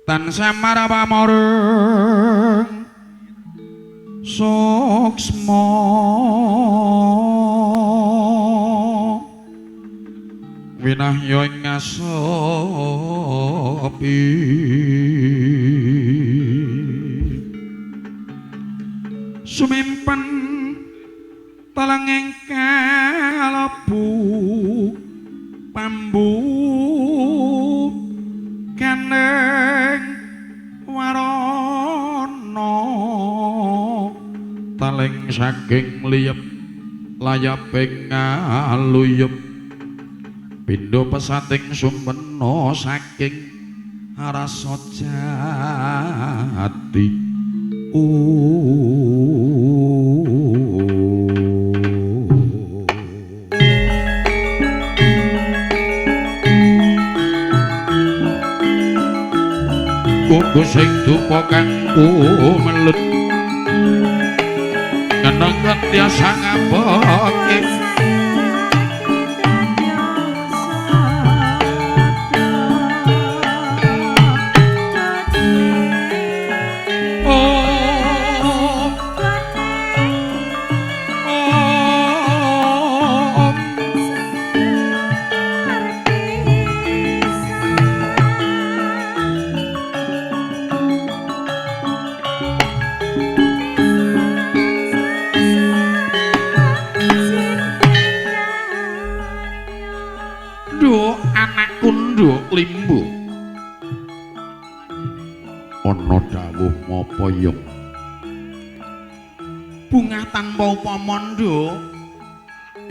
tansah marapamoreng suksma winahya ing ngasepi sumimpen talenging kalebu pambu kaneng warana taleng saking liyep layaping ngaluyep pindha pesating sumpena saking rasa jati kuku sing dupa kanggo melut kenang tiasa ngabake limbu ana dawuh mapayong bungah tanpa upama nduk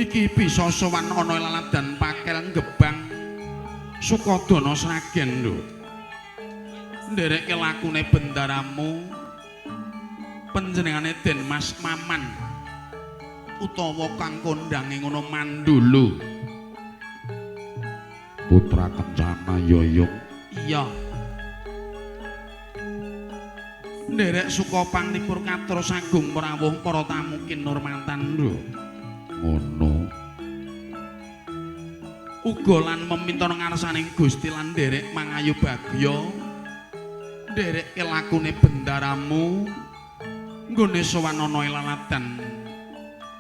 iki bisa sowan ana laladan pakel gebang Sukadana Sragen nduk nderekke lakune bendaramu panjenengane Den Mas Maman utawa kang kondange ngono Mandolo putra kencana yoyong iya nderek Sukopang nipur katur sagung merawuh para tamu kinurmatan lho ngono uga lan meminta ngarsaning Gusti lan nderek mangayu bagya nderek lakune bendaramu nggone sowan ana laladan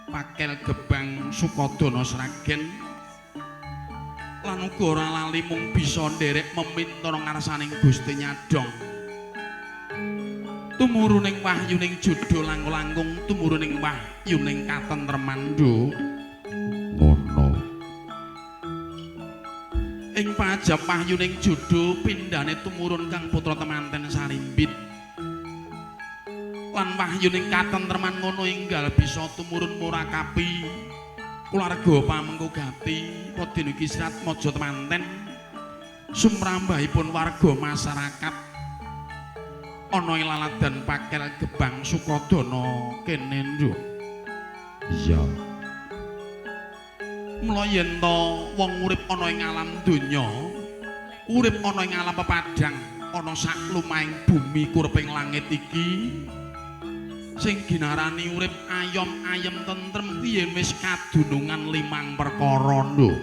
pakel gebang Sukadana Sragen lan uga ora lali mung bisa nderek meminta ngarsaning Gusti Nyadong tumuruning wahyuning judha langkung tumuruning wahyuning katentreman nduk ngono ing pajab wahyuning judha pindhane tumurun kang putra temanten Sarimbit lan wahyuning katentreman ngono enggal bisa tumurun murakapi keluarga pamengko gati Padiniki Sirat Maja temanten sumrambahipun warga masyarakat ana ing laladan pakel gebang Sukadana kene nduk iya mula yen to wong urip ana ing alam donya urip ana ing alam pepadang ana sak lumahing bumi kureping langit iki sing ginarani urip ayom ayem tentrem yen wis kadunungan 5 perkara nduk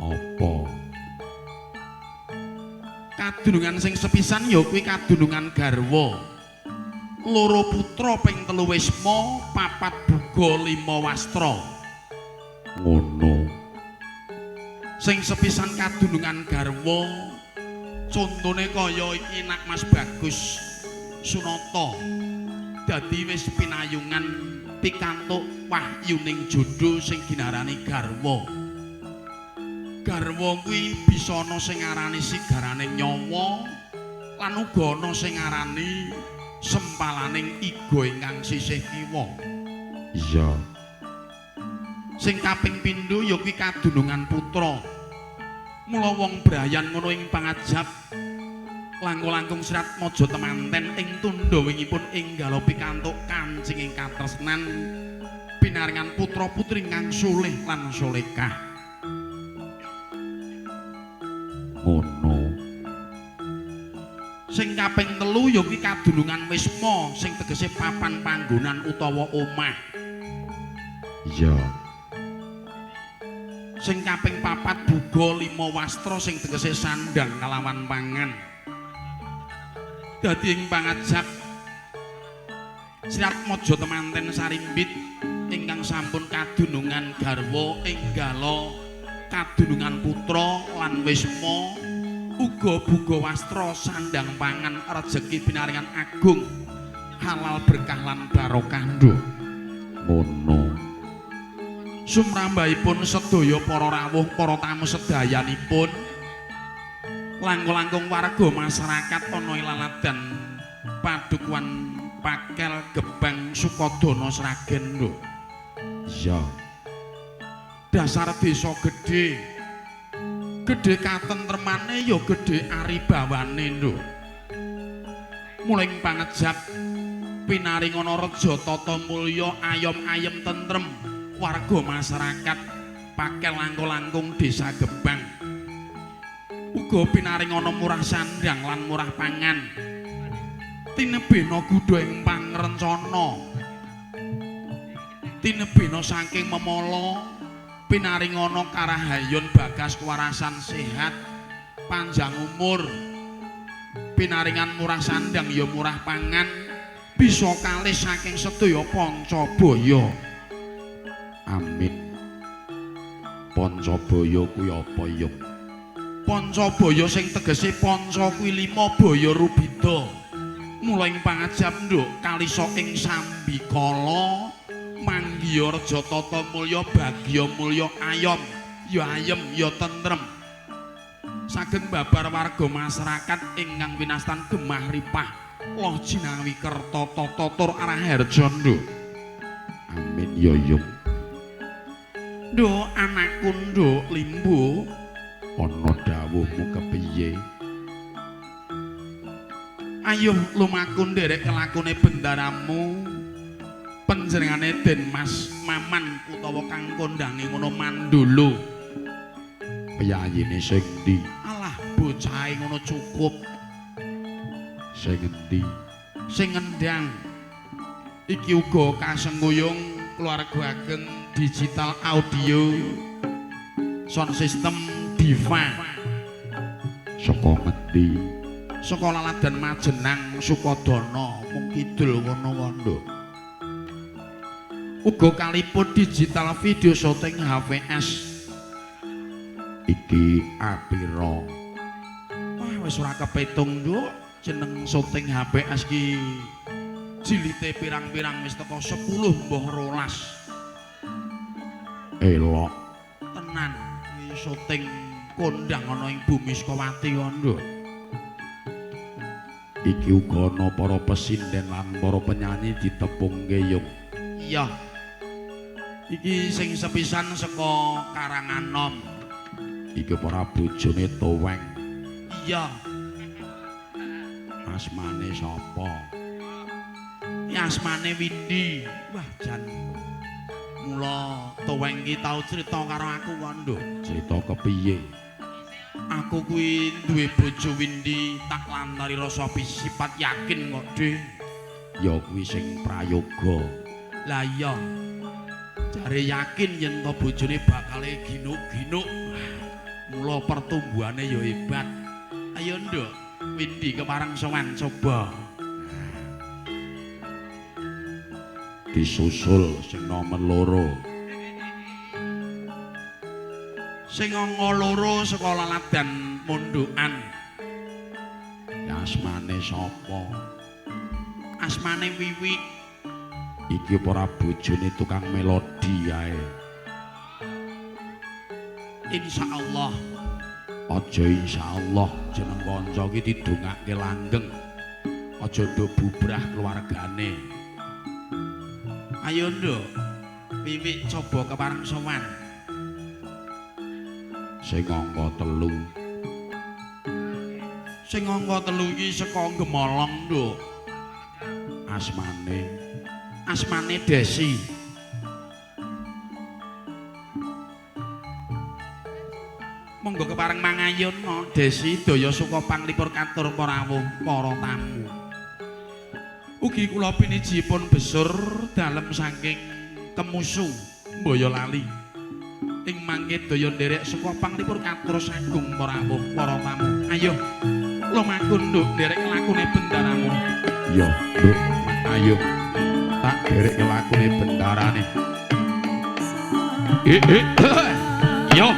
apa kadunungan sing sepisan ya kuwi kadunungan garwa loro putra ping 3 wisma 4 buga 5 wastra ngono sing sepisan kadunungan garwa contone kaya iki Nak Mas Bagus Sunata dadi wis pinayungan pikantuk wahyuning jodho sing ginarani garwa. Garwa kuwi bisa ana sing ngarani sigarane nyawa lan uga ana sing ngarani sempalaning iga ingkang sisih kiwa. Iya. Sing kaping pindho ya kuwi kadunungan putra. Mula wong Brayan ngono ing pangajap langkung-langkung Sirat Maja temanten ing tundha wingipun enggal pikantuk kancing ing katresnan pinaringan putra-putri ingkang soleh lan solekah. Ngono. Sing kaping 3 ya kuwi kadunungan wisma sing tegese papan panggonan utawa omah. Iya. Sing kaping 4 buga 5 wastra sing tegese sandang kalawan pangan. dadi ing pangajap Sirat Maja temanten sarimbit ingkang sampun kadunungan garwa enggala kadunungan putra lan wisma uga buga wastra sandang pangan rejeki pinaringan agung halal berkah lan barokah nduk ngono sumrambahipun sedaya para rawuh para tamu sedayanipun langkung-langkung warga masyarakat ana ilaladan padukuhan Pakel Gebang Sukodono Sragen lho. Iya. Dasar desa gedhe. Gedhe katentremane ya gedhe aribawane lho. Muling pangejap pinaringana reja tata mulya ayom-ayem tentrem warga masyarakat Pakel langkung-langkung desa Gebang. Uga pinaringana murah sandang lan murah pangan. Tinebena gudha ing pangrencana tinebena saking memala pinaringana karahayon bagas kewarasan sehat panjang umur pinaringan murah sandang ya murah pangan bisa kalih saking sedaya Pancabaya amin Pancabaya kuwi apa ya Pancabaya sing tegese panca kuwi 5 baya rubida mulai pangajap nduk kalisa ing sambikala manggiya reja tata mulya bagya mulya ayom ya ayem ya tentrem saged babar warga masyarakat ingkang winastan gemah ripah loh jinawi kerta tata tur arah harja nduk amin ya yung nduk anakku nduk limbu ana dawuhmu kepiye ayo lumaku nderek kelakune bendaramu panjenengane Den Mas Maman utawa kang kondange ngono Mandolo piyayine sing ndi alah bocahe ngono cukup sing endi sing ngendang iki uga kasengkuyung keluarga ageng digital audio sound system Diva saka ngendi saka Laladan Majenang Sukodono mung kidul kono kondo uga kalipun digital video syuting HVS iki apira wah wis ora kepitung nduk jeneng syuting HVS ki jilite pirang-pirang wis teko 10 mbah 12 elok tenan iki syuting kondang ana ing Bumi Sukawati kondo iki uga ana para pesinden lan para penyanyi ditepungke yung iya iki sing sepisan saka karangan nom iki para bojone Toweng iya asmane sapa asmane Windy wah jan mula Toweng iki tau crita karo aku kondo crita kepiye aku kuwi duwe bojo Windy tak lantari rasa sifat yakin kok Dik ya kuwi sing prayoga lah iya jare yakin yen to bojone bakal ginuk-ginuk mula pertumbuhane ya hebat ayo nduk Windy kepareng sowan coba disusul sing nomor 2 sing angka 2 saka Laladan Mondokan ya asmane sapa asmane Wiwi iki para bojone tukang melodi ae insyaallah aja insyaallah jeneng kanca iki didongake langgeng aja nduk bubrah keluargane ayo nduk Wiwi coba kepareng sowan sing angka 3 sing angka 3 iki saka Gemolong nduk asmane Desi monggo kepareng mangayun no Desi daya suka panglipur katur para rawuh para tamu ugi kula pinijipun besur dalem saking Kemusu Boyolali ing mangke daya nderek saka panglipur katur sagung para rawuh para tamu ayo lumaku nduk derek nglakune bendaramu. Iya, Nduk. Ayo. Tak derek nglakune bendarane. Yo.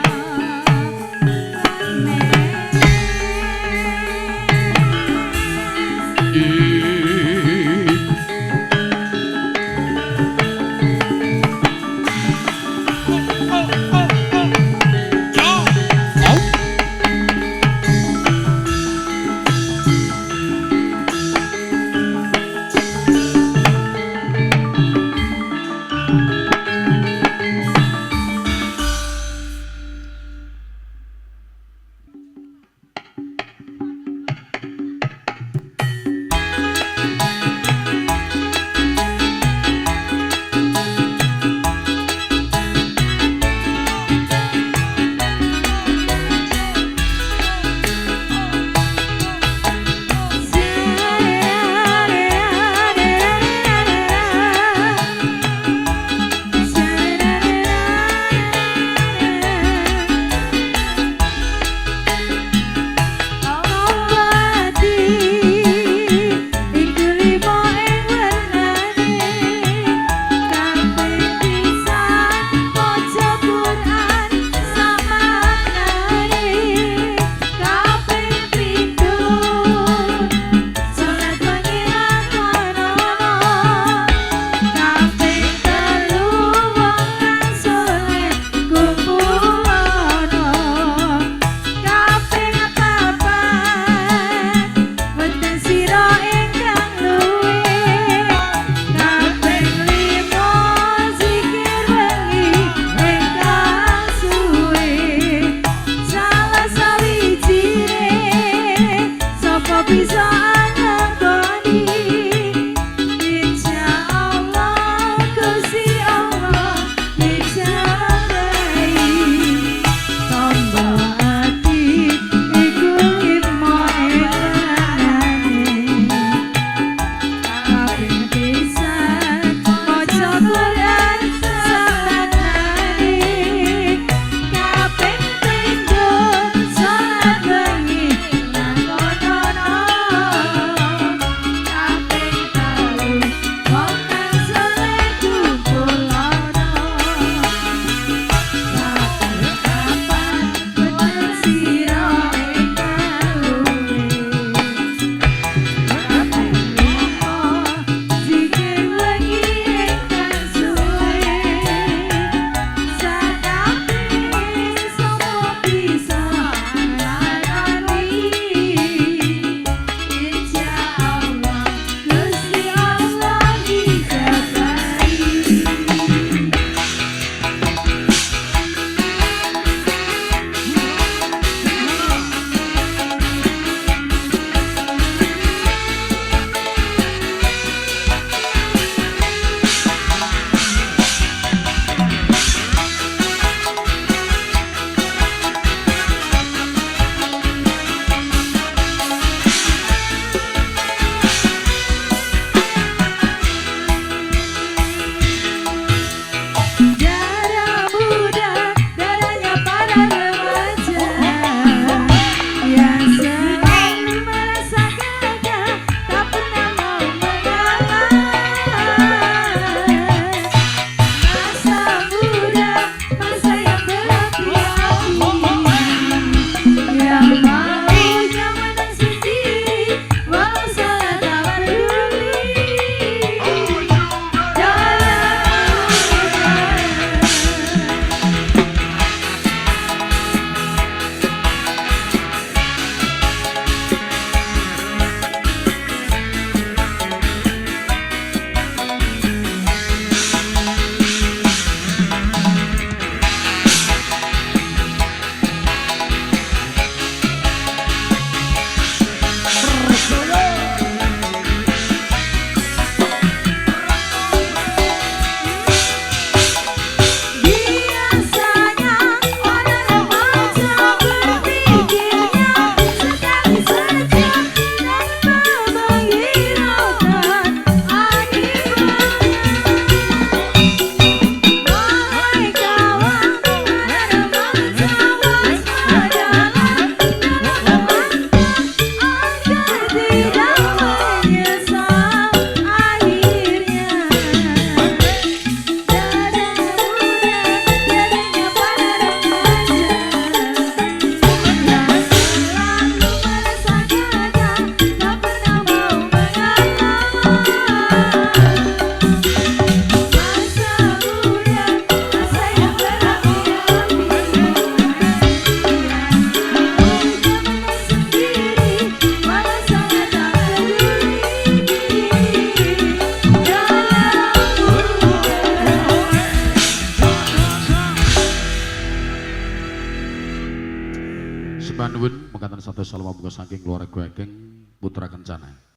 satu salam muga saking keluarga ageng Putra Kencana.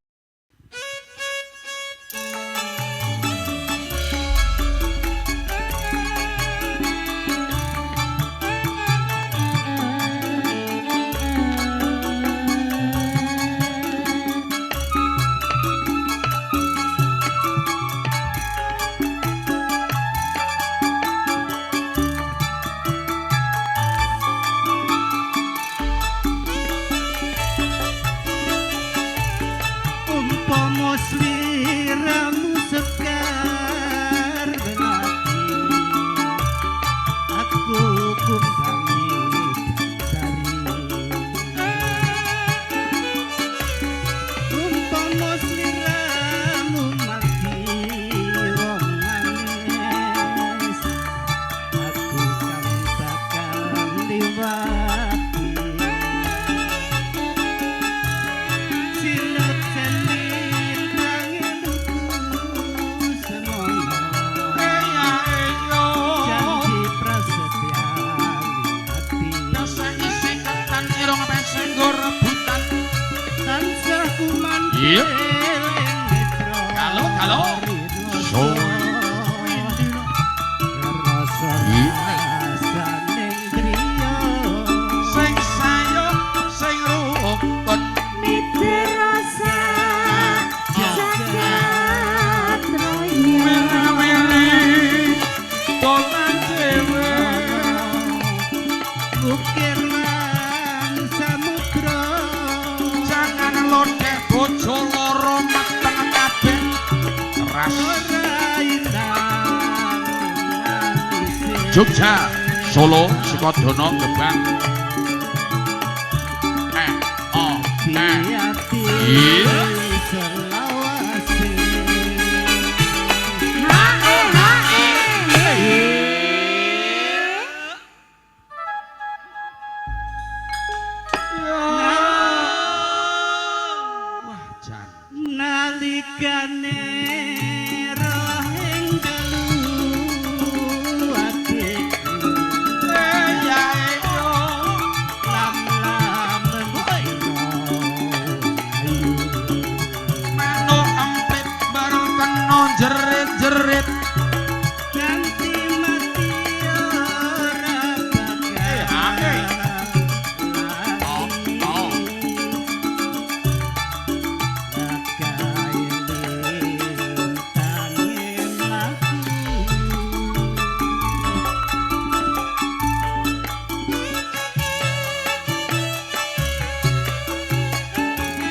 Jogja, Solo, Sukodono, Gebang.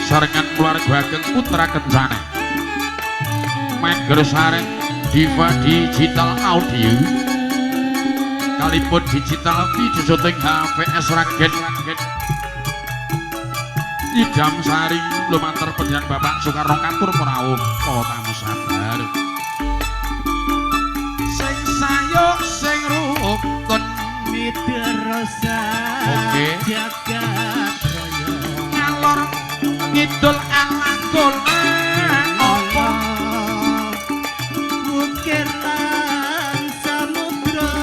Sarengan keluarga ageng Putra Kencana Megger Sareng Diva Digital Audio kalipun digital video syuting HVS Ragen Idam Sari lumantar pendidikan Bapak Soekarno Katur Merawung para tamu sabar sing sayo sing rukun midrosa jagat raya ngalor ngidul alangkul apa bukir lan samudra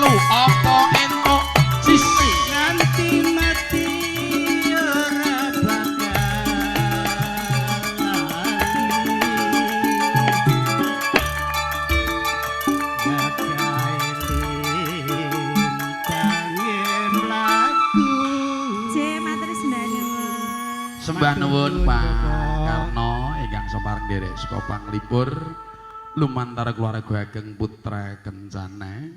loh Sembah nuwun Pak Karno ingkang semarang derek saka panglipur lumantar keluarga Ageng Putra Kencana